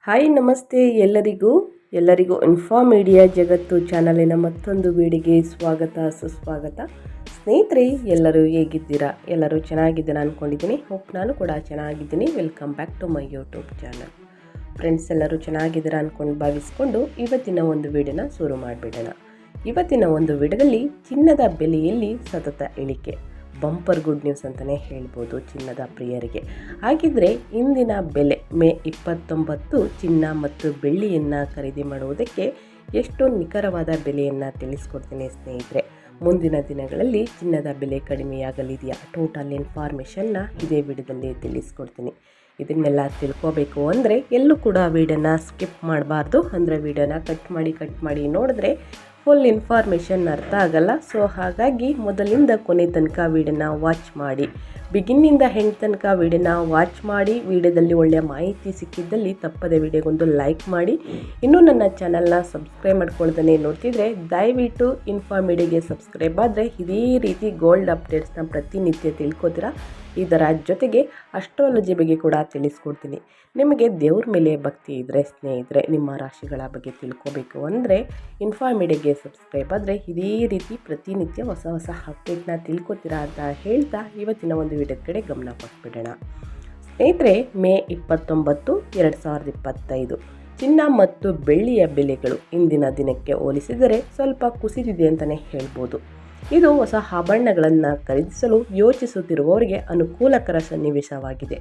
Hi ನಮಸ್ತೆ ಎಲ್ಲರಿಗೂ info media ಜಗತ್ತು ಚಾನಲಿನ ಮತ್ತೊಂದು ವಿಡಿಯೋಗೆ ಸ್ವಾಗತ ಸುಸ್ವಾಗತ. ಸ್ನೇಹಿತರೆ, ಎಲ್ಲರೂ ಹೇಗಿದ್ದೀರಾ? ಎಲ್ಲರೂ ಚೆನ್ನಾಗಿದ್ದೀರಾ ಅಂದ್ಕೊಂಡಿದ್ದೀನಿ. ಹೋಪ್ ನಾನು ಕೂಡ ಚೆನ್ನಾಗಿದ್ದೀನಿ. Welcome back to my YouTube channel. Friends, ಎಲ್ಲರೂ ಚೆನ್ನಾಗಿದ್ದೀರಾ ಅಂದ್ಕೊಂಡು ಭಾವಿಸ್ಕೊಂಡು ಇವತ್ತಿನ ಒಂದು ವಿಡಿಯೋನ ಶುರು ಮಾಡಿಬಿಡೋಣ. ಇವತ್ತಿನ ಒಂದು ವಿಡಿಯೋದಲ್ಲಿ ಚಿನ್ನದ ಬೆಲೆಯಲ್ಲಿ ಸತತ ಇಳಿಕೆ, ಬಂಪರ್ ಗುಡ್ ನ್ಯೂಸ್ ಅಂತಲೇ ಹೇಳ್ಬೋದು ಚಿನ್ನದ ಪ್ರಿಯರಿಗೆ. ಹಾಗಿದ್ರೆ ಇಂದಿನ ಬೆಲೆ ಮೇ 29 ಚಿನ್ನ ಮತ್ತು ಬೆಳ್ಳಿಯನ್ನು ಖರೀದಿ ಮಾಡುವುದಕ್ಕೆ ಎಷ್ಟು ನಿಖರವಾದ ಬೆಲೆಯನ್ನು ತಿಳಿಸ್ಕೊಡ್ತೀನಿ ಸ್ನೇಹಿತರೆ. ಮುಂದಿನ ದಿನಗಳಲ್ಲಿ ಚಿನ್ನದ ಬೆಲೆ ಕಡಿಮೆಯಾಗಲಿದೆಯಾ? ಟೋಟಲ್ ಇನ್ಫಾರ್ಮೇಷನ್ನ ಇದೇ ವಿಡಿಯೋದಲ್ಲಿ ತಿಳಿಸ್ಕೊಡ್ತೀನಿ. ಇದನ್ನೆಲ್ಲ ತಿಳ್ಕೋಬೇಕು ಅಂದರೆ ಎಲ್ಲೂ ಕೂಡ ವಿಡಿಯೋನ ಸ್ಕಿಪ್ ಮಾಡಬಾರ್ದು. ಅಂದರೆ ವಿಡಿಯೋನ ಕಟ್ ಮಾಡಿ ನೋಡಿದ್ರೆ ಫುಲ್ ಇನ್ಫಾರ್ಮೇಷನ್ ಅರ್ಥ ಆಗಲ್ಲ. ಸೊ ಹಾಗಾಗಿ ಮೊದಲಿಂದ ಕೊನೆ ತನಕ ವಿಡಿಯೋನ ವಾಚ್ ಮಾಡಿ, ಬಿಗಿನ್ನಿಂದ ಹೆಂಡ್ ತನಕ ವಿಡಿಯೋನ ವಾಚ್ ಮಾಡಿ. ವಿಡಿಯೋದಲ್ಲಿ ಒಳ್ಳೆಯ ಮಾಹಿತಿ ಸಿಕ್ಕಿದ್ದಲ್ಲಿ ತಪ್ಪದೆ ವಿಡಿಯೋಗೊಂದು ಲೈಕ್ ಮಾಡಿ. ಇನ್ನೂ ನನ್ನ ಚಾನಲ್ನ ಸಬ್ಸ್ಕ್ರೈಬ್ ಮಾಡ್ಕೊಳ್ದೇ ನೋಡ್ತಿದ್ರೆ ದಯವಿಟ್ಟು ಇನ್ಫಾ ಮೀಡಿಯಾಗೆ ಸಬ್ಸ್ಕ್ರೈಬ್ ಆದರೆ ಇದೇ ರೀತಿ ಗೋಲ್ಡ್ ಅಪ್ಡೇಟ್ಸ್ನ ಪ್ರತಿನಿತ್ಯ ತಿಳ್ಕೊತೀರಾ. ಇದರ ಜೊತೆಗೆ ಅಸ್ಟ್ರಾಲಜಿ ಬಗ್ಗೆ ಕೂಡ ತಿಳಿಸ್ಕೊಡ್ತೀನಿ. ನಿಮಗೆ ದೇವ್ರ ಮೇಲೆ ಭಕ್ತಿ ಇದ್ದರೆ ಸ್ನೇಹಿತರೆ, ನಿಮ್ಮ ರಾಶಿಗಳ ಬಗ್ಗೆ ತಿಳ್ಕೋಬೇಕು ಅಂದರೆ ಇನ್ಫಾ ಮೀಡಿಯಾಗೆ ಸಬ್ಸ್ಕ್ರೈಬ್ ಆದರೆ ಇದೇ ರೀತಿ ಪ್ರತಿನಿತ್ಯ ಹೊಸ ಅಪ್ಡೇಟ್ನ ತಿಳ್ಕೊತೀರಾ ಅಂತ ಹೇಳ್ತಾ ಇವತ್ತಿನ ಒಂದು ವಿಡಿಯೋದ ಕಡೆ ಗಮನ ಕೊಟ್ಬಿಡೋಣ. ಸ್ನೇಹಿತರೆ, ಮೇ 29, 2025 ಚಿನ್ನ ಮತ್ತು ಬೆಳ್ಳಿಯ ಬೆಲೆಗಳು ಇಂದಿನ ದಿನಕ್ಕೆ ಹೋಲಿಸಿದರೆ ಸ್ವಲ್ಪ ಕುಸಿದಿದೆ ಅಂತಲೇ ಹೇಳ್ಬೋದು. ಇದು ಹೊಸ ಆಭರಣಗಳನ್ನು ಖರೀದಿಸಲು ಯೋಚಿಸುತ್ತಿರುವವರಿಗೆ ಅನುಕೂಲಕರ ಸನ್ನಿವೇಶವಾಗಿದೆ.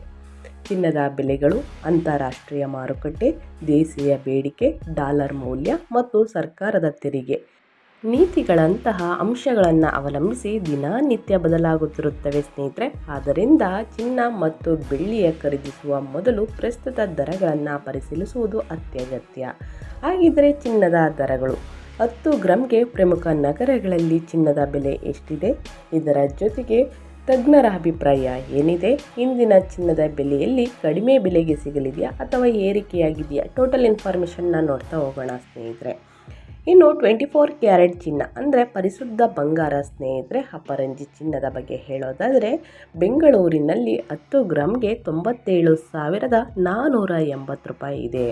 ಚಿನ್ನದ ಬೆಲೆಗಳು, ಅಂತಾರಾಷ್ಟ್ರೀಯ ಮಾರುಕಟ್ಟೆ, ದೇಶೀಯ ಬೇಡಿಕೆ, ಡಾಲರ್ ಮೌಲ್ಯ ಮತ್ತು ಸರ್ಕಾರದ ತೆರಿಗೆ ನೀತಿಗಳಂತಹ ಅಂಶಗಳನ್ನು ಅವಲಂಬಿಸಿ ದಿನನಿತ್ಯ ಬದಲಾಗುತ್ತಿರುತ್ತವೆ ಸ್ನೇಹಿತರೆ. ಆದ್ದರಿಂದ ಚಿನ್ನ ಮತ್ತು ಬೆಳ್ಳಿಯ ಖರೀದಿಸುವ ಮೊದಲು ಪ್ರಸ್ತುತ ದರಗಳನ್ನು ಪರಿಶೀಲಿಸುವುದು ಅತ್ಯಗತ್ಯ. ಹಾಗಿದ್ದರೆ ಚಿನ್ನದ ದರಗಳು. 10 ಗ್ರಾಂಗೆ ಪ್ರಮುಖ ನಗರಗಳಲ್ಲಿ ಚಿನ್ನದ ಬೆಲೆ ಎಷ್ಟಿದೆ? ಇದರ ಜೊತೆಗೆ ತಜ್ಞರ ಅಭಿಪ್ರಾಯ ಏನಿದೆ? ಇಂದಿನ ಚಿನ್ನದ ಬೆಲೆಯಲ್ಲಿ ಕಡಿಮೆ ಬೆಲೆಗೆ ಸಿಗಲಿದೆಯಾ ಅಥವಾ ಏರಿಕೆಯಾಗಿದೆಯಾ? ಟೋಟಲ್ ಇನ್ಫಾರ್ಮೇಷನ್ನ ನೋಡ್ತಾ ಹೋಗೋಣ ಸ್ನೇಹಿತರೆ. ಇನ್ನು 24 ಕ್ಯಾರೆಟ್ ಚಿನ್ನ ಅಂದರೆ ಪರಿಶುದ್ಧ ಬಂಗಾರ ಸ್ನೇಹಿತರೆ, ಅಪರಂಜಿ ಚಿನ್ನದ ಬಗ್ಗೆ ಹೇಳೋದಾದರೆ ಬೆಂಗಳೂರಿನಲ್ಲಿ 10 ಗ್ರಾಂಗೆ 97,480 ರೂಪಾಯಿ ಇದೆ.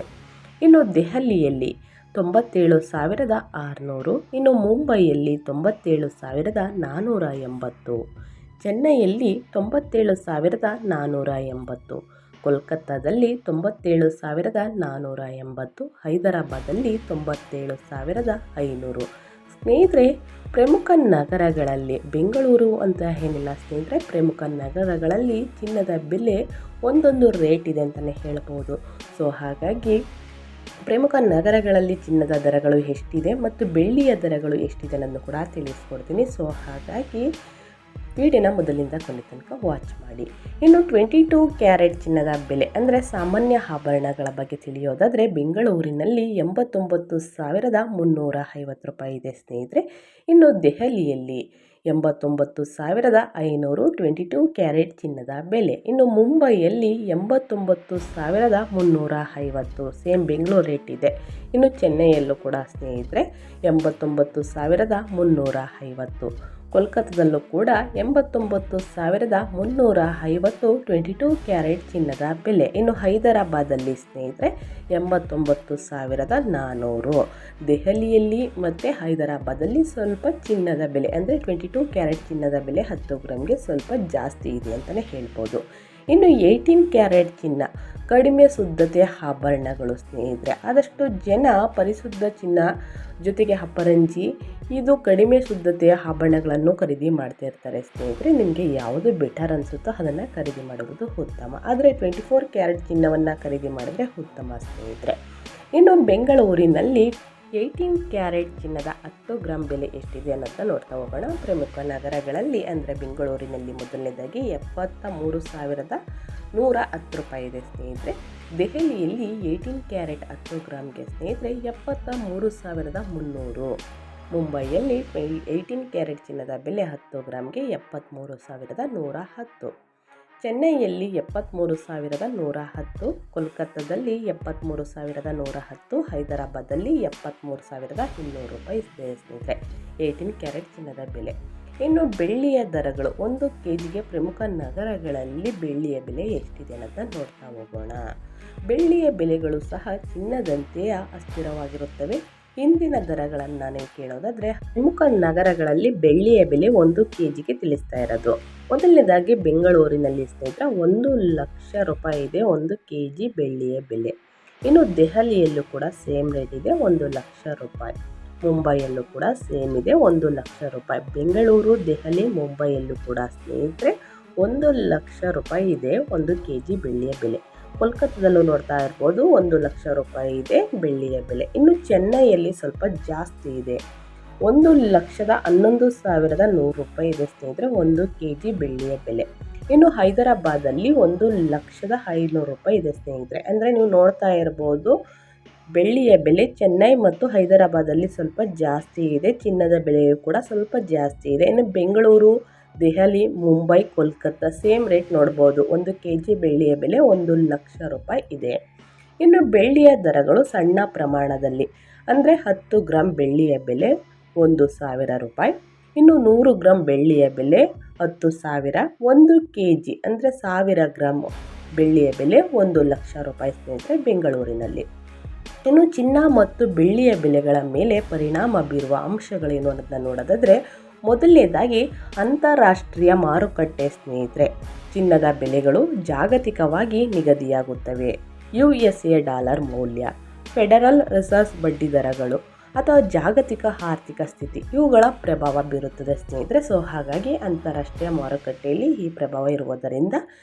ಇನ್ನು ದೆಹಲಿಯಲ್ಲಿ 97,600, ಇನ್ನು ಮುಂಬೈಯಲ್ಲಿ 97,480, ಚೆನ್ನೈಯಲ್ಲಿ 97,480, ಕೋಲ್ಕತ್ತಾದಲ್ಲಿ 97,480, ಹೈದರಾಬಾದಲ್ಲಿ 97,500. ಸ್ನೇಹಿತರೆ, ಪ್ರಮುಖ ನಗರಗಳಲ್ಲಿ ಬೆಂಗಳೂರು ಅಂತ ಏನಿಲ್ಲ ಸ್ನೇಹಿತರೆ, ಪ್ರಮುಖ ನಗರಗಳಲ್ಲಿ ಚಿನ್ನದ ಬೆಲೆ ಒಂದೊಂದು ರೇಟ್ ಇದೆ ಅಂತಲೇ ಹೇಳ್ಬೋದು. ಸೊ ಹಾಗಾಗಿ ಪ್ರಮುಖ ನಗರಗಳಲ್ಲಿ ಚಿನ್ನದ ದರಗಳು ಎಷ್ಟಿದೆ ಮತ್ತು ಬೆಳ್ಳಿಯ ದರಗಳು ಎಷ್ಟಿದೆ ಅನ್ನೋದು ಕೂಡ ತಿಳಿಸ್ಕೊಡ್ತೀನಿ. ಸೊ ಹಾಗಾಗಿ ವಿಡಿಯೋನ ಮೊದಲಿಂದ ಕೊನೆ ತನಕ ವಾಚ್ ಮಾಡಿ. ಇನ್ನು 22 ಕ್ಯಾರೆಟ್ ಚಿನ್ನದ ಬೆಲೆ ಅಂದರೆ ಸಾಮಾನ್ಯ ಆಭರಣಗಳ ಬಗ್ಗೆ ತಿಳಿಯೋದಾದರೆ ಬೆಂಗಳೂರಿನಲ್ಲಿ 89,350 ರೂಪಾಯಿ ಇದೆ ಸ್ನೇಹಿತರೆ. ಇನ್ನು ದೆಹಲಿಯಲ್ಲಿ 89,500 22 ಕ್ಯಾರೆಟ್ ಚಿನ್ನದ ಬೆಲೆ. ಇನ್ನು ಮುಂಬೈಯಲ್ಲಿ 89,350 ಸೇಮ್ ಬೆಂಗಳೂರು ರೇಟ್ ಇದೆ. ಇನ್ನು ಚೆನ್ನೈಯಲ್ಲೂ ಕೂಡ ಸ್ನೇಹಿತರೆ 89,350, ಕೋಲ್ಕತ್ತಾದಲ್ಲೂ ಕೂಡ 89,350 22 ಕ್ಯಾರೆಟ್ ಚಿನ್ನದ ಬೆಲೆ. ಇನ್ನು ಹೈದರಾಬಾದಲ್ಲಿ ಸ್ನೇಹಿತರೆ 89,400. ದೆಹಲಿಯಲ್ಲಿ ಮತ್ತು ಹೈದರಾಬಾದಲ್ಲಿ ಸ್ವಲ್ಪ ಚಿನ್ನದ ಬೆಲೆ ಅಂದರೆ 22 ಕ್ಯಾರೆಟ್ ಚಿನ್ನದ ಬೆಲೆ 10 ಗ್ರಾಂಗೆ ಸ್ವಲ್ಪ ಜಾಸ್ತಿ ಇದೆ ಅಂತಲೇ ಹೇಳ್ಬೋದು. ಇನ್ನು 18 ಕ್ಯಾರೆಟ್ ಚಿನ್ನ ಕಡಿಮೆ ಶುದ್ಧತೆಯ ಆಭರಣಗಳು ಸ್ನೇಹಿತರೆ. ಆದಷ್ಟು ಜನ ಪರಿಶುದ್ಧ ಚಿನ್ನ ಜೊತೆಗೆ ಅಪರಂಜಿ ಇದು ಕಡಿಮೆ ಶುದ್ಧತೆಯ ಆಭರಣಗಳನ್ನು ಖರೀದಿ ಮಾಡ್ತಾ ಇರ್ತಾರೆ ಸ್ನೇಹಿತರೆ. ನಿಮಗೆ ಯಾವುದು ಬೆಟರ್ ಅನಿಸುತ್ತೋ ಅದನ್ನು ಖರೀದಿ ಮಾಡುವುದು ಉತ್ತಮ. ಆದರೆ 24 ಕ್ಯಾರೆಟ್ ಚಿನ್ನವನ್ನು ಖರೀದಿ ಮಾಡಿದ್ರೆ ಉತ್ತಮ ಸ್ನೇಹಿತರೆ. ಇನ್ನು ಬೆಂಗಳೂರಿನಲ್ಲಿ 18 ಕ್ಯಾರೆಟ್ ಚಿನ್ನದ 10 ಗ್ರಾಂ ಬೆಲೆ ಎಷ್ಟಿದೆ ಅನ್ನೋದನ್ನ ನೋಡ್ತಾ ಹೋಗೋಣ. ಪ್ರಮುಖ ನಗರಗಳಲ್ಲಿ ಅಂದರೆ ಬೆಂಗಳೂರಿನಲ್ಲಿ ಮೊದಲನೇದಾಗಿ 73,110 ರೂಪಾಯಿ ಇದೆ ಸ್ನೇಹಿತರೆ. ದೆಹಲಿಯಲ್ಲಿ 18 ಕ್ಯಾರೆಟ್ 10 ಗ್ರಾಂಗೆ ಸ್ನೇಹಿತರೆ 73,300. ಮುಂಬೈಯಲ್ಲಿ 18 ಕ್ಯಾರೆಟ್ ಚಿನ್ನದ ಬೆಲೆ 10 ಗ್ರಾಂಗೆ 73,110. ಚೆನ್ನೈಯಲ್ಲಿ 73,110, ಕೋಲ್ಕತ್ತಾದಲ್ಲಿ 73,110, ಹೈದರಾಬಾದಲ್ಲಿ 73,200 ರೂಪಾಯಿ ಸ್ನೇಹಿತರೆ 18 ಕ್ಯಾರೆಟ್ ಚಿನ್ನದ ಬೆಲೆ. ಇನ್ನು ಬೆಳ್ಳಿಯ ದರಗಳು 1 kgಗೆ ಪ್ರಮುಖ ನಗರಗಳಲ್ಲಿ ಬೆಳ್ಳಿಯ ಬೆಲೆ ಎಷ್ಟಿದೆ ಅನ್ನೋದನ್ನ ನೋಡ್ತಾ ಹೋಗೋಣ. ಬೆಳ್ಳಿಯ ಬೆಲೆಗಳು ಸಹ ಚಿನ್ನದಂತೆಯೇ ಅಸ್ಥಿರವಾಗಿರುತ್ತವೆ. ಇಂದಿನ ದರಗಳನ್ನು ನೀವು ಕೇಳೋದಾದರೆ, ಪ್ರಮುಖ ನಗರಗಳಲ್ಲಿ ಬೆಳ್ಳಿಯ ಬೆಲೆ 1 kgಗೆ ತಿಳಿಸ್ತಾ ಇರೋದು. ಮೊದಲನೇದಾಗಿ ಬೆಂಗಳೂರಿನಲ್ಲಿ ಸ್ನೇಹಿತರೆ 1,00,000 ರೂಪಾಯಿ ಇದೆ 1 kg ಬೆಳ್ಳಿಯ ಬೆಲೆ. ಇನ್ನು ದೆಹಲಿಯಲ್ಲೂ ಕೂಡ ಸೇಮ್ ರೇಟ್ ಇದೆ 1,00,000 ರೂಪಾಯಿ. ಮುಂಬೈಯಲ್ಲೂ ಕೂಡ ಸೇಮ್ ಇದೆ 1,00,000 ರೂಪಾಯಿ. ಬೆಂಗಳೂರು, ದೆಹಲಿ, ಮುಂಬೈಯಲ್ಲೂ ಕೂಡ ಸ್ನೇಹಿತರೆ 1,00,000 ರೂಪಾಯಿ ಇದೆ 1 kg ಬೆಳ್ಳಿಯ ಬೆಲೆ. ಕೋಲ್ಕತ್ತಾದಲ್ಲೂ ನೋಡ್ತಾ ಇರ್ಬೋದು 1,00,000 ರೂಪಾಯಿ ಇದೆ ಬೆಳ್ಳಿಯ ಬೆಲೆ. ಇನ್ನು ಚೆನ್ನೈಯಲ್ಲಿ ಸ್ವಲ್ಪ ಜಾಸ್ತಿ ಇದೆ, 1,11,100 ರೂಪಾಯಿ ಇದೆ ಸ್ನೇಹಿತರೆ 1 kg ಬೆಳ್ಳಿಯ ಬೆಲೆ. ಇನ್ನು ಹೈದರಾಬಾದಲ್ಲಿ 1,05,000 ರೂಪಾಯಿ ಇದೆ ಸ್ನೇಹಿತರೆ. ಅಂದರೆ ನೀವು ನೋಡ್ತಾ ಇರ್ಬೋದು ಬೆಳ್ಳಿಯ ಬೆಲೆ ಚೆನ್ನೈ ಮತ್ತು ಹೈದರಾಬಾದಲ್ಲಿ ಸ್ವಲ್ಪ ಜಾಸ್ತಿ ಇದೆ, ಚಿನ್ನದ ಬೆಲೆಯೂ ಕೂಡ ಸ್ವಲ್ಪ ಜಾಸ್ತಿ ಇದೆ. ಇನ್ನು ಬೆಂಗಳೂರು, ದೆಹಲಿ, ಮುಂಬೈ, ಕೋಲ್ಕತ್ತಾ ಸೇಮ್ ರೇಟ್ ನೋಡ್ಬೋದು. 1 kg ಬೆಳ್ಳಿಯ ಬೆಲೆ 1,00,000 ರೂಪಾಯಿ ಇದೆ. ಇನ್ನು ಬೆಳ್ಳಿಯ ದರಗಳು ಸಣ್ಣ ಪ್ರಮಾಣದಲ್ಲಿ ಅಂದರೆ 10 ಗ್ರಾಮ್ ಬೆಳ್ಳಿಯ ಬೆಲೆ 1,000 ರೂಪಾಯಿ. ಇನ್ನು 100 ಗ್ರಾಮ್ ಬೆಳ್ಳಿಯ ಬೆಲೆ 10,000. 1 kg ಅಂದರೆ 1000 ಗ್ರಾಮ್ ಬೆಳ್ಳಿಯ ಬೆಲೆ 1,00,000 ರೂಪಾಯಿ ಸ್ನೇಹಿತರೆ ಬೆಂಗಳೂರಿನಲ್ಲಿ. ಇನ್ನು ಚಿನ್ನ ಮತ್ತು ಬೆಳ್ಳಿಯ ಬೆಲೆಗಳ ಮೇಲೆ ಪರಿಣಾಮ ಬೀರುವ ಅಂಶಗಳೇನು ಅನ್ನೋದನ್ನ ನೋಡೋದಾದರೆ, ಮೊದಲನೇದಾಗಿ ಅಂತಾರಾಷ್ಟ್ರೀಯ ಮಾರುಕಟ್ಟೆ ಸ್ನೇಹಿತರೆ. ಚಿನ್ನದ ಬೆಲೆಗಳು ಜಾಗತಿಕವಾಗಿ ನಿಗದಿಯಾಗುತ್ತವೆ. USA ಡಾಲರ್ ಮೌಲ್ಯ, ಫೆಡರಲ್ ರಿಸರ್ವ್ ಬಡ್ಡಿ ದರಗಳು ಅಥವಾ ಜಾಗತಿಕ ಆರ್ಥಿಕ ಸ್ಥಿತಿ ಇವುಗಳ ಪ್ರಭಾವ ಬೀರುತ್ತದೆ ಸ್ನೇಹಿತರೆ. ಹಾಗಾಗಿ ಅಂತಾರಾಷ್ಟ್ರೀಯ ಮಾರುಕಟ್ಟೆಯಲ್ಲಿ ಈ ಪ್ರಭಾವ ಇರುವುದರಿಂದ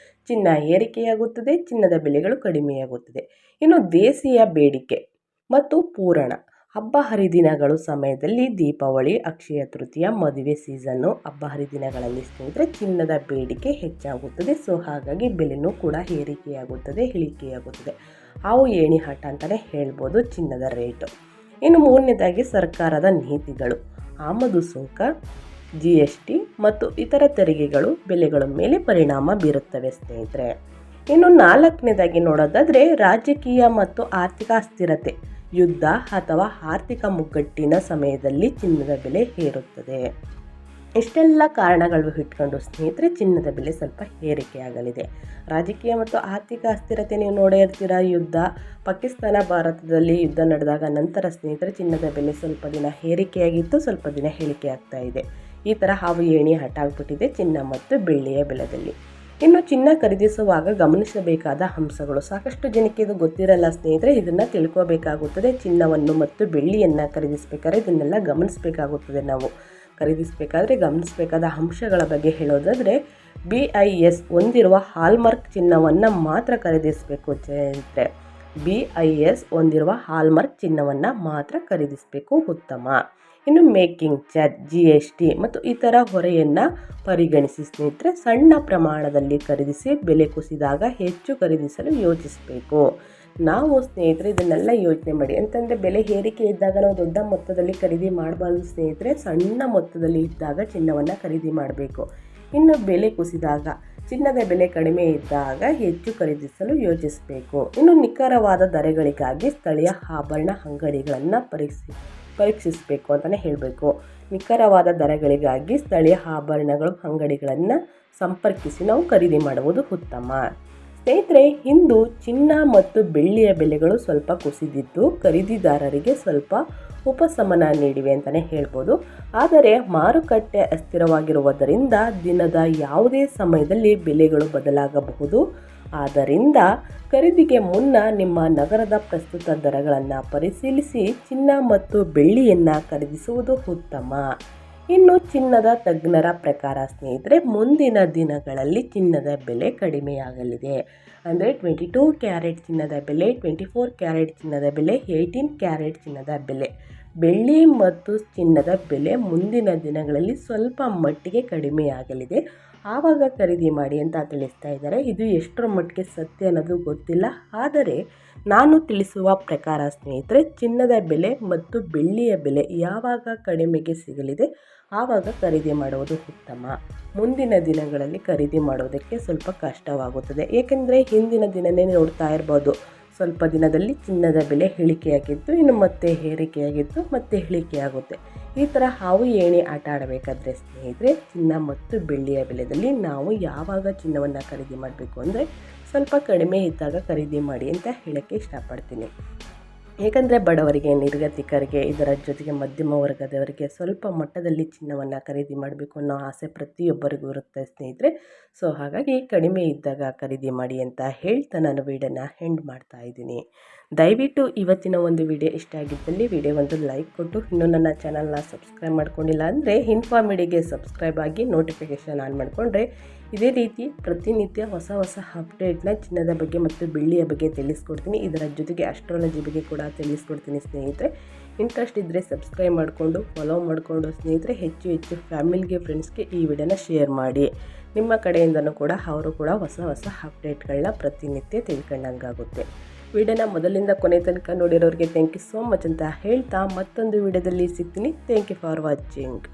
ಚಿನ್ನ ಏರಿಕೆಯಾಗುತ್ತದೆ, ಚಿನ್ನದ ಬೆಲೆಗಳು ಕಡಿಮೆಯಾಗುತ್ತದೆ. ಇನ್ನು ದೇಶೀಯ ಬೇಡಿಕೆ ಮತ್ತು ಪೂರಣ, ಹಬ್ಬ ಹರಿದಿನಗಳು ಸಮಯದಲ್ಲಿ ದೀಪಾವಳಿ, ಅಕ್ಷಯ ತೃತೀಯ, ಮದುವೆ ಸೀಸನ್ನು, ಹಬ್ಬ ಹರಿದಿನಗಳಲ್ಲಿ ಸ್ನೇಹಿತರೆ ಚಿನ್ನದ ಬೇಡಿಕೆ ಹೆಚ್ಚಾಗುತ್ತದೆ. ಹಾಗಾಗಿ ಬೆಲೆನೂ ಕೂಡ ಏರಿಕೆಯಾಗುತ್ತದೆ, ಇಳಿಕೆಯಾಗುತ್ತದೆ. ಹಾವು ಏಣಿ ಆಟ ಅಂತಲೇ ಹೇಳ್ಬೋದು ಚಿನ್ನದ ರೇಟು. ಇನ್ನು ಮೂರನೇದಾಗಿ ಸರ್ಕಾರದ ನೀತಿಗಳು, ಆಮದು ಸುಂಕ, GST ಮತ್ತು ಇತರ ತೆರಿಗೆಗಳು ಬೆಲೆಗಳ ಮೇಲೆ ಪರಿಣಾಮ ಬೀರುತ್ತವೆ ಸ್ನೇಹಿತರೆ. ಇನ್ನು ನಾಲ್ಕನೇದಾಗಿ ನೋಡೋದಾದರೆ ರಾಜಕೀಯ ಮತ್ತು ಆರ್ಥಿಕ ಅಸ್ಥಿರತೆ, ಯುದ್ಧ ಅಥವಾ ಆರ್ಥಿಕ ಮುಗ್ಗಟ್ಟಿನ ಸಮಯದಲ್ಲಿ ಚಿನ್ನದ ಬೆಲೆ ಏರುತ್ತದೆ. ಇಷ್ಟೆಲ್ಲ ಕಾರಣಗಳು ಇಟ್ಕೊಂಡು ಸ್ನೇಹಿತರೆ ಚಿನ್ನದ ಬೆಲೆ ಸ್ವಲ್ಪ ಏರಿಕೆಯಾಗಲಿದೆ. ರಾಜಕೀಯ ಮತ್ತು ಆರ್ಥಿಕ ಅಸ್ಥಿರತೆ ನೀವು ನೋಡೇ ಇರ್ತೀರ. ಯುದ್ಧ, ಪಾಕಿಸ್ತಾನ ಭಾರತದಲ್ಲಿ ಯುದ್ಧ ನಡೆದಾಗ ನಂತರ ಸ್ನೇಹಿತರೆ ಚಿನ್ನದ ಬೆಲೆ ಸ್ವಲ್ಪ ದಿನ ಏರಿಕೆಯಾಗಿತ್ತು, ಸ್ವಲ್ಪ ದಿನ ಇಳಿಕೆ ಆಗ್ತಾ ಇದೆ. ಈ ಥರ ಹಾವು ಏಣಿ ಆಟ ಆಗಿಬಿಟ್ಟಿದೆ ಚಿನ್ನ ಮತ್ತು ಬೆಳ್ಳಿಯ ಬೆಲೆಯಲ್ಲಿ. ಇನ್ನು ಚಿನ್ನ ಖರೀದಿಸುವಾಗ ಗಮನಿಸಬೇಕಾದ ಅಂಶಗಳು, ಸಾಕಷ್ಟು ಜನಕ್ಕೆ ಇದು ಗೊತ್ತಿರಲ್ಲ ಸ್ನೇಹಿತರೆ, ಇದನ್ನು ತಿಳ್ಕೋಬೇಕಾಗುತ್ತದೆ. ಚಿನ್ನವನ್ನು ಮತ್ತು ಬೆಳ್ಳಿಯನ್ನು ಖರೀದಿಸಬೇಕಾದ್ರೆ ಇದನ್ನೆಲ್ಲ ಗಮನಿಸಬೇಕಾಗುತ್ತದೆ. ನಾವು ಖರೀದಿಸಬೇಕಾದ್ರೆ ಗಮನಿಸಬೇಕಾದ ಅಂಶಗಳ ಬಗ್ಗೆ ಹೇಳೋದಾದರೆ, BIS ಹೊಂದಿರುವ ಹಾಲ್ಮಾರ್ಕ್ ಚಿನ್ನವನ್ನು ಮಾತ್ರ ಖರೀದಿಸಬೇಕು ಸ್ನೇಹಿತರೆ. BIS ಹೊಂದಿರುವ ಹಾಲ್ಮಾರ್ಕ್ ಚಿನ್ನವನ್ನು ಮಾತ್ರ ಖರೀದಿಸಬೇಕು, ಉತ್ತಮ. ಇನ್ನು ಮೇಕಿಂಗ್ ಚಾರ್ಜ್, GST ಮತ್ತು ಇತರ ಹೊರೆಯನ್ನು ಪರಿಗಣಿಸಿ ಸ್ನೇಹಿತರೆ ಸಣ್ಣ ಪ್ರಮಾಣದಲ್ಲಿ ಖರೀದಿಸಿ, ಬೆಲೆ ಕುಸಿದಾಗ ಹೆಚ್ಚು ಖರೀದಿಸಲು ಯೋಚಿಸಬೇಕು. ನಾವು ಸ್ನೇಹಿತರೆ ಇದನ್ನೆಲ್ಲ ಯೋಚನೆ ಮಾಡಿ, ಅಂತಂದರೆ ಬೆಲೆ ಏರಿಕೆ ಇದ್ದಾಗ ನಾವು ದೊಡ್ಡ ಮೊತ್ತದಲ್ಲಿ ಖರೀದಿ ಮಾಡಬಾರ್ದು ಸ್ನೇಹಿತರೆ, ಸಣ್ಣ ಮೊತ್ತದಲ್ಲಿ ಇದ್ದಾಗ ಚಿನ್ನವನ್ನು ಖರೀದಿ ಮಾಡಬೇಕು. ಇನ್ನು ಬೆಲೆ ಕುಸಿದಾಗ, ಚಿನ್ನದ ಬೆಲೆ ಕಡಿಮೆ ಇದ್ದಾಗ ಹೆಚ್ಚು ಖರೀದಿಸಲು ಯೋಚಿಸಬೇಕು. ಇನ್ನು ನಿಖರವಾದ ದರಗಳಿಗಾಗಿ ಸ್ಥಳೀಯ ಆಭರಣ ಅಂಗಡಿಗಳನ್ನು ಪರೀಕ್ಷಿಸಬೇಕು ಅಂತಲೇ ಹೇಳಬೇಕು. ನಿಖರವಾದ ದರಗಳಿಗಾಗಿ ಸ್ಥಳೀಯ ಆಭರಣಗಳು ಅಂಗಡಿಗಳನ್ನು ಸಂಪರ್ಕಿಸಿ ನಾವು ಖರೀದಿ ಮಾಡುವುದು ಉತ್ತಮ. ಸ್ನೇಹಿತರೆ, ಇಂದು ಚಿನ್ನ ಮತ್ತು ಬೆಳ್ಳಿಯ ಬೆಲೆಗಳು ಸ್ವಲ್ಪ ಕುಸಿದಿದ್ದು ಖರೀದಿದಾರರಿಗೆ ಸ್ವಲ್ಪ ಉಪಶಮನ ನೀಡಿವೆ ಅಂತಲೇ ಹೇಳ್ಬೋದು. ಆದರೆ ಮಾರುಕಟ್ಟೆ ಅಸ್ಥಿರವಾಗಿರುವುದರಿಂದ ದಿನದ ಯಾವುದೇ ಸಮಯದಲ್ಲಿ ಬೆಲೆಗಳು ಬದಲಾಗಬಹುದು. ಆದ್ದರಿಂದ ಖರೀದಿಗೆ ಮುನ್ನ ನಿಮ್ಮ ನಗರದ ಪ್ರಸ್ತುತ ದರಗಳನ್ನು ಪರಿಶೀಲಿಸಿ ಚಿನ್ನ ಮತ್ತು ಬೆಳ್ಳಿಯನ್ನು ಖರೀದಿಸುವುದು ಉತ್ತಮ. ಇನ್ನು ಚಿನ್ನದ ತಜ್ಞರ ಪ್ರಕಾರ ಸ್ನೇಹಿತರೆ ಮುಂದಿನ ದಿನಗಳಲ್ಲಿ ಚಿನ್ನದ ಬೆಲೆ ಕಡಿಮೆಯಾಗಲಿದೆ. ಅಂದರೆ 22 ಕ್ಯಾರೆಟ್ ಚಿನ್ನದ ಬೆಲೆ, 24 ಕ್ಯಾರೆಟ್ ಚಿನ್ನದ ಬೆಲೆ, 18 ಕ್ಯಾರೆಟ್ ಚಿನ್ನದ ಬೆಲೆ, ಬೆಳ್ಳಿ ಮತ್ತು ಚಿನ್ನದ ಬೆಲೆ ಮುಂದಿನ ದಿನಗಳಲ್ಲಿ ಸ್ವಲ್ಪ ಮಟ್ಟಿಗೆ ಕಡಿಮೆಯಾಗಲಿದೆ. ಆವಾಗ ಖರೀದಿ ಮಾಡಿ ಅಂತ ತಿಳಿಸ್ತಾ ಇದ್ದಾರೆ. ಇದು ಎಷ್ಟರ ಮಟ್ಟಿಗೆ ಸತ್ಯ ಅನ್ನೋದು ಗೊತ್ತಿಲ್ಲ. ಆದರೆ ನಾನು ತಿಳಿಸುವ ಪ್ರಕಾರ ಸ್ನೇಹಿತರೆ ಚಿನ್ನದ ಬೆಲೆ ಮತ್ತು ಬೆಳ್ಳಿಯ ಬೆಲೆ ಯಾವಾಗ ಕಡಿಮೆಗೆ ಸಿಗಲಿದೆ ಆವಾಗ ಖರೀದಿ ಮಾಡುವುದು ಉತ್ತಮ. ಮುಂದಿನ ದಿನಗಳಲ್ಲಿ ಖರೀದಿ ಮಾಡೋದಕ್ಕೆ ಸ್ವಲ್ಪ ಕಷ್ಟವಾಗುತ್ತದೆ. ಏಕೆಂದರೆ ಹಿಂದಿನ ದಿನವೇ ನೋಡ್ತಾ ಇರ್ಬೋದು, ಸ್ವಲ್ಪ ದಿನದಲ್ಲಿ ಚಿನ್ನದ ಬೆಲೆ ಇಳಿಕೆಯಾಗಿದ್ದು ಇನ್ನು ಮತ್ತೆ ಏರಿಕೆಯಾಗಿದ್ದು ಮತ್ತೆ ಇಳಿಕೆಯಾಗುತ್ತೆ. ಈ ಥರ ಹಾವು ಏಣಿ ಆಟ ಆಡಬೇಕಾದ್ರೆ ಸ್ನೇಹಿತರೆ ಚಿನ್ನ ಮತ್ತು ಬೆಳ್ಳಿಯ ಬೆಲೆಯಲ್ಲಿ ನಾವು ಯಾವಾಗ ಚಿನ್ನವನ್ನು ಖರೀದಿ ಮಾಡಬೇಕು ಅಂದರೆ ಸ್ವಲ್ಪ ಕಡಿಮೆ ಇದ್ದಾಗ ಖರೀದಿ ಮಾಡಿ ಅಂತ ಹೇಳೋಕ್ಕೆ ಇಷ್ಟಪಡ್ತೀನಿ. ಏಕೆಂದರೆ ಬಡವರಿಗೆ, ನಿರ್ಗತಿಕರಿಗೆ, ಇದರ ಜೊತೆಗೆ ಮಧ್ಯಮ ವರ್ಗದವರಿಗೆ ಸ್ವಲ್ಪ ಮಟ್ಟದಲ್ಲಿ ಚಿನ್ನವನ್ನು ಖರೀದಿ ಮಾಡಬೇಕು ಅನ್ನೋ ಆಸೆ ಪ್ರತಿಯೊಬ್ಬರಿಗೂ ಇರುತ್ತೆ ಸ್ನೇಹಿತರೆ. ಸೊ ಹಾಗಾಗಿ ಕಡಿಮೆ ಇದ್ದಾಗ ಖರೀದಿ ಮಾಡಿ ಅಂತ ಹೇಳ್ತಾ ನಾನು ವಿಡಿಯೋನ ಎಂಡ್ ಮಾಡ್ತಾ ಇದ್ದೀನಿ. ದಯವಿಟ್ಟು ಇವತ್ತಿನ ಒಂದು ವಿಡಿಯೋ ಇಷ್ಟ ಆಗಿದ್ದಲ್ಲಿ ವಿಡಿಯೋ ಒಂದು ಲೈಕ್ ಕೊಟ್ಟು, ಇನ್ನೂ ನನ್ನ ಚಾನಲ್ನ ಸಬ್ಸ್ಕ್ರೈಬ್ ಮಾಡ್ಕೊಂಡಿಲ್ಲ ಅಂದರೆ ಇನ್ಫಾರ್ಮಿಡಿಗೆ ಸಬ್ಸ್ಕ್ರೈಬ್ ಆಗಿ ನೋಟಿಫಿಕೇಷನ್ ಆನ್ ಮಾಡಿಕೊಂಡ್ರೆ ಇದೇ ರೀತಿ ಪ್ರತಿನಿತ್ಯ ಹೊಸ ಹೊಸ ಅಪ್ಡೇಟ್ನ ಚಿನ್ನದ ಬಗ್ಗೆ ಮತ್ತು ಬೆಳ್ಳಿಯ ಬಗ್ಗೆ ತಿಳಿಸ್ಕೊಡ್ತೀನಿ. ಇದರ ಜೊತೆಗೆ ಅಸ್ಟ್ರಾಲಜಿ ಬಗ್ಗೆ ಕೂಡ ತಿಳಿಸ್ಕೊಡ್ತೀನಿ ಸ್ನೇಹಿತರೆ. ಇಂಟ್ರೆಸ್ಟ್ ಇದ್ದರೆ ಸಬ್ಸ್ಕ್ರೈಬ್ ಮಾಡಿಕೊಂಡು ಫಾಲೋ ಮಾಡಿಕೊಂಡು ಸ್ನೇಹಿತರೆ ಹೆಚ್ಚು ಹೆಚ್ಚು ಫ್ಯಾಮಿಲಿಗೆ, ಫ್ರೆಂಡ್ಸ್ಗೆ ಈ ವಿಡಿಯೋನ ಶೇರ್ ಮಾಡಿ. ನಿಮ್ಮ ಕಡೆಯಿಂದನೂ ಕೂಡ ಅವರು ಕೂಡ ಹೊಸ ಹೊಸ ಅಪ್ಡೇಟ್ಗಳನ್ನ ಪ್ರತಿನಿತ್ಯ ತಿಳ್ಕೊಂಡಂಗಾಗುತ್ತೆ. ವಿಡಿಯೋನ ಮೊದಲಿಂದ ಕೊನೆ ತನಕ ನೋಡಿರೋರಿಗೆ ಥ್ಯಾಂಕ್ ಯು ಸೋ ಮಚ್ ಅಂತ ಹೇಳ್ತಾ ಮತ್ತೊಂದು ವಿಡಿಯೋದಲ್ಲಿ ಸಿಗ್ತೀನಿ. Thank you for watching.